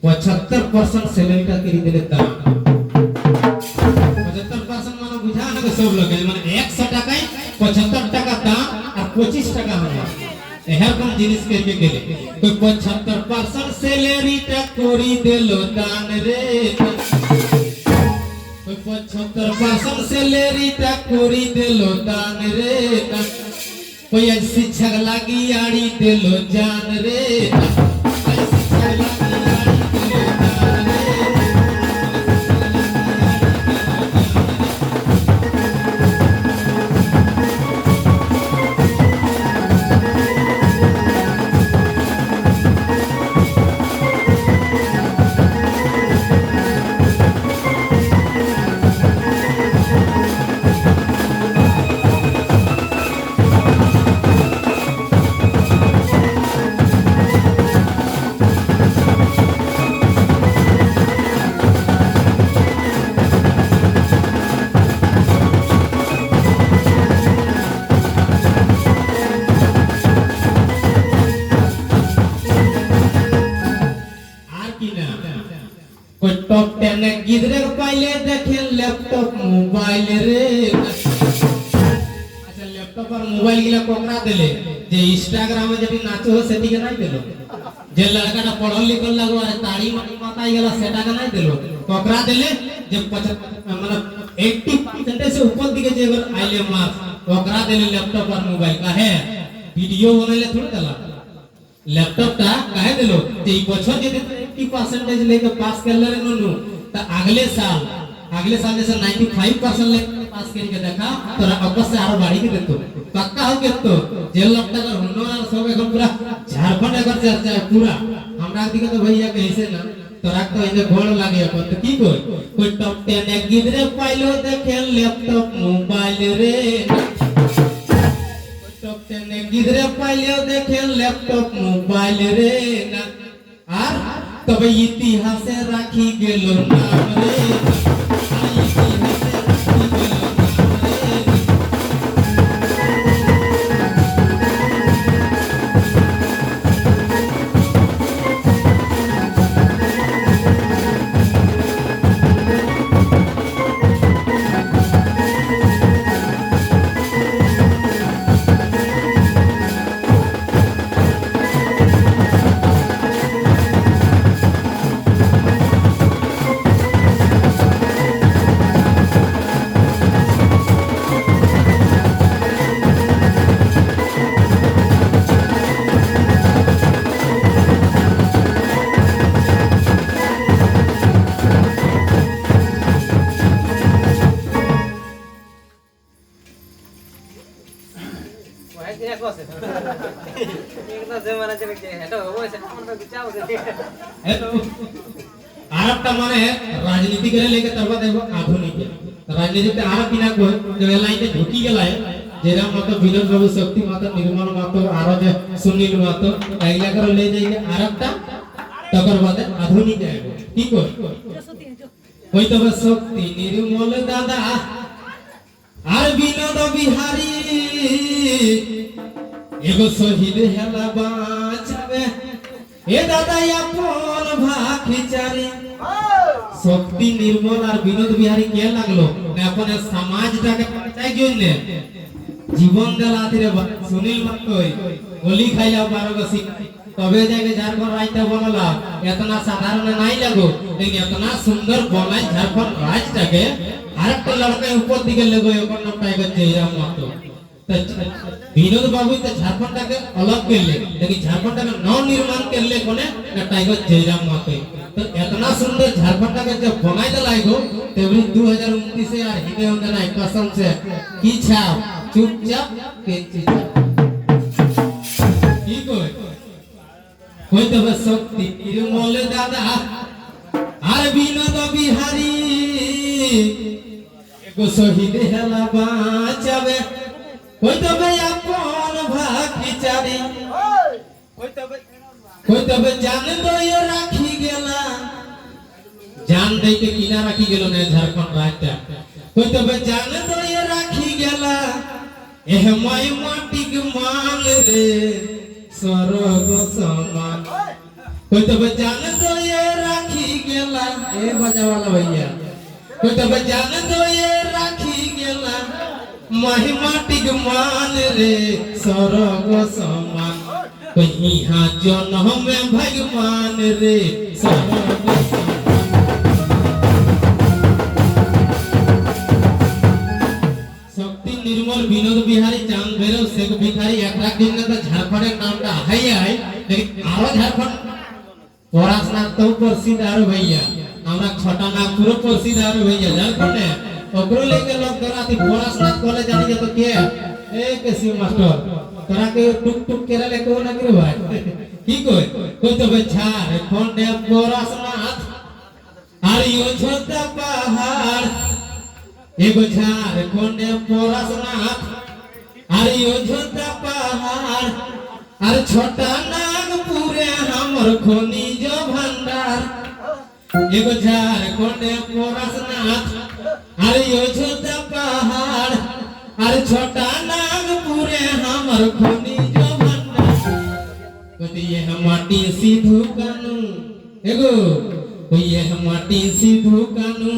75% স্যালারিটা কেড়ে দিলে দাম 75% মানে বুঝা না সব লোক মানে 100 টাকায় 75 টাকা দাম আর 25 টাকা হবে এরকম জিনিস কেটে গেলে তো 75% স্যালারিটা করি দিল দান রে 75% স্যালারিটা করি দিল দান রে कोई शिक्षक लगी आड़ी दिलो जान रे टॉप 10 गिदरे पाइले देखे लैपटॉप मोबाइल रे अच्छा लैपटॉप और मोबाइल गिला कोकरा देले जे इंस्टाग्राम में जेटी नाचो हो सेटी के नहीं देलो जे लड़काटा पढ़ल लिखल लागो अरे ताड़ी माताई गेला सेटा के नहीं देलो कोकरा देले जे मतलब 80% से ऊपर दिखे जे आइले मार्क्स कोकरा देले लैपटॉप और मोबाइल का है वीडियो बनले थोड़ा दला लैपटॉप ता काहे देलो जे ई बछर जे 80% लेके पास करले रे ननु त अगले साल जैसे 95% लेके पास करके देखा तोरा अब्बस से आरो बाड़ी के देतो पक्का हो के तो जे लोगटा कर हुनो और सब एकदम पूरा झारखंड अगर चर्चा है पूरा हमरा दिखे तो भैया कैसे ना तोरा तो इने गोड़ लागे अपन तो की कोई टॉप 10 गिदरे पाइलो देखे लैपटॉप मोबाइल रे टॉप 10 गिदरे पाइलो देखे लैपटॉप मोबाइल रे ना আর তবে ইতিহাসে রাখি গেল নাম রে आरबटा माने राजनीति के लेके तब देखो आधुनिक राजनीति ते आरब बिना को जो लाइन में ढुकी गेला है जेरा मत विनोद बाबू शक्ति मत निर्मल मत आरो जे सुनील मत आइला कर ले जाइए आरबटा तकर बाद आधुनिक है ठीक हो कोई तो शक्ति निर्मल दादा आर विनोद बिहारी एगो शहीद हेला बाँचबे ए दादा अपन भाखिचारी शक्ति निर्मल और विनोद बिहारी के लागलो ने अपन समाजटाके बचाई जन्ने जीवन देला थिरे सुनील मत्तोई गोली खाइला 12 गो सिक तबे जाके झारखंड राज्यटा बनला इतना साधारण नहीं लागो लेकिन इतना सुंदर बनाई झारखंड राज्यटाके आरेकटा लड़का ऊपर दिके लगो एकर नाम टाइगर जयराम मत्तो विनोद बाबू तो झारखंड के अलग कर ले लेकिन झारखंड का नव निर्माण कर ले कोने ना टाइगर जयराम माते तो इतना सुंदर झारखंड का जब बनाई दलाई गो तभी 2029 से यार हिने होंगे ना कसम से की छाप चुपचाप केंची ठीक हो कोई तो बस शक्ति निर्मल दादा आर विनोद बिहारी एगो शहीद हेला बाँचबे कोई तो भाई अपन भाखिचारी कोई तो भाई जान दो ये राखी गेला जान दे के किना राखी गेलो ने झारखंड राज्य कोई तो भाई जान दो ये राखी गेला एह माई माटी के मान रे स्वर्ग समान कोई तो भाई जान दो ये ए बजा वाला भैया कोई तो जान दो ये राखी गेला महिमाटी मान रे सरग समान कोई यहाँ जन्म में भगवान रे सरग शक्ति निर्मल विनोद बिहारी चांद भैरव शेख भिखारी एकरा दिन तो झारखंड नाम का है लेकिन आरो झारखंड परासना तो प्रसिद्ध आरो भैया हमरा छोटा नागपुर प्रसिद्ध आरो भैया झारखंड ओकरो लेके लोग कराती परासना कॉलेज जानी तो के ए केसी मास्टर तोरा के टुक टुक केरा ले को ना करे भाई की कोई तो बेचार फोन दे परासना आर यो छोटा पहाड़ एगो झारखंड परासना आर यो छोटा पहाड़ आर छोटा नागपुरे हमर खनिज भंडार एगो झारखंड परासना आर यो छोटा पहाड़ आर छोटा नागपुरे हमर खनिज भंडार कति ये माटी सिधु कानू एगो कोई ये माटी सिधु कानू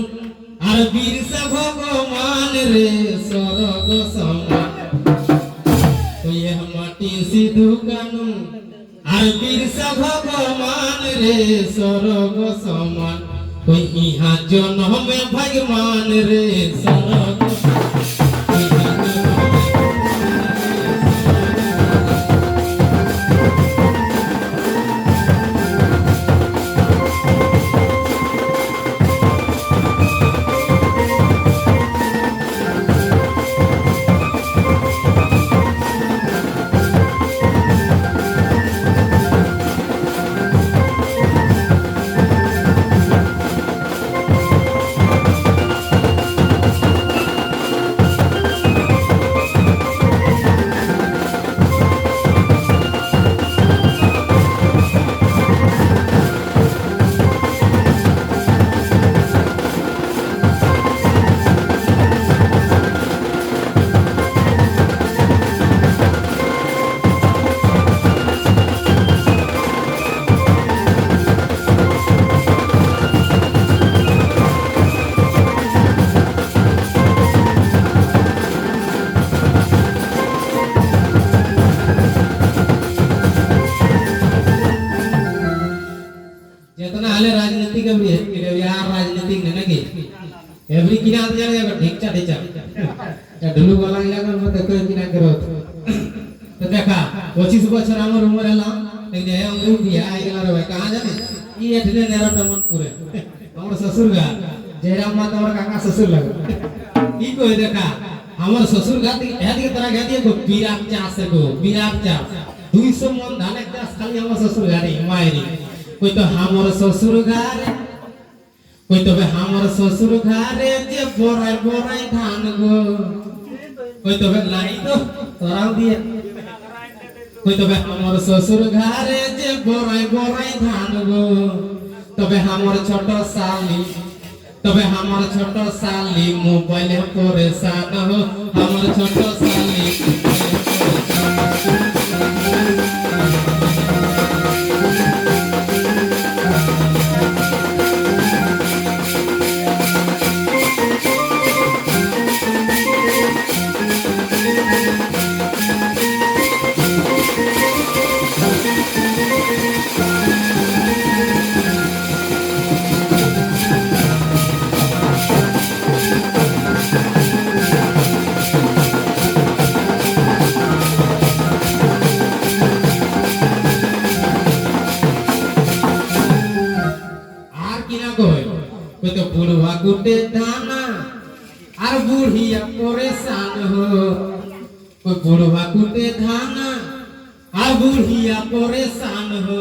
आर वीर सा भगवान रे सरग समान कोई ये माटी सिधु कानू आर वीर सा भगवान रे सरग समान कोई यहाँ जन्म में भगवान रे सरग राजनीतिक यार राजनीतिक ने नगे एवरी किना जाने का ढेचा ढेचा या ढुलु वाला इलाका में तो कोई किना करो तो देखा 25 बछर हमर उम्र हला लेकिन ए अंगरू बिया आइला रे कहां जाने ई एठले नेरो टमन पुरे हमर ससुर गा जयराम माता हमर काका ससुर लग ई कोई देखा हमर ससुर गाती एदी तरह गाती को विराट चास को विराट चास 200 मन धान एक दास खाली हमर ससुर गाड़ी मायरी कोई तो हमर ससुर घरे कोई तो हमर ससुर घरे जे बोराई बोराई धान गो कोई तो लाई तो तोराव दिए कोई तो हमर ससुर घरे जे बोराई बोराई धान गो तबे हमर छोट साली तबे हमर छोट साली मोबाइल परेशान हो हमर छोट साली कोई तो बुढ़वा कुटे दाना और बुढ़िया परेशान हो कोई बुढ़वा कुटे धाना और बुढ़िया परेशान हो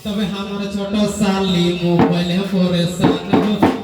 तबे हमारा छोटा साली मोबाइल परेशान हो